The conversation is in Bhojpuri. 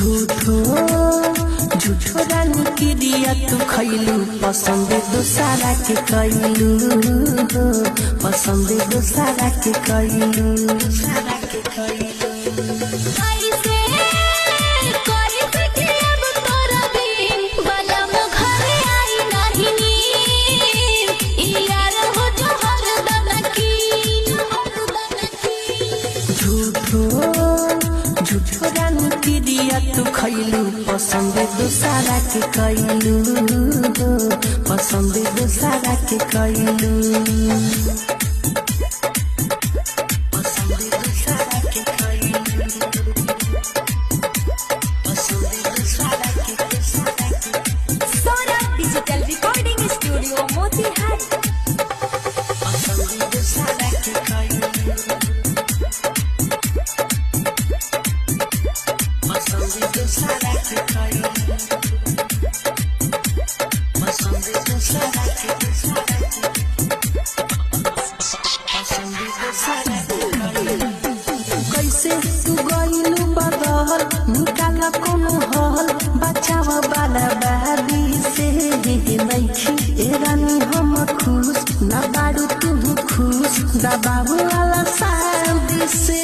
झूठो झूठो रानी की दिया तू खैलू पसंद दोसारा के कैलू पसंद दोसारा के कैलू झूठो रानी की दिया तू खैलू पसंद दोसारा के कैलू पसंद दोसारा के कैलू पसंद दोसारा के कैलू पसंद दोसारा के Saurabh digital recording studio Motihari पसंद दोसारा के कैलू पसंद दोसारा के कैलू पसंद दोसारा के पसंद दोसारा के कैलू कैसे तू गइलू बदल निकाल कोनो हल बचाव वाला बादी से नइखी ए रानी हम खुश ना बारू तू खुश ना बाबू वाला शादी से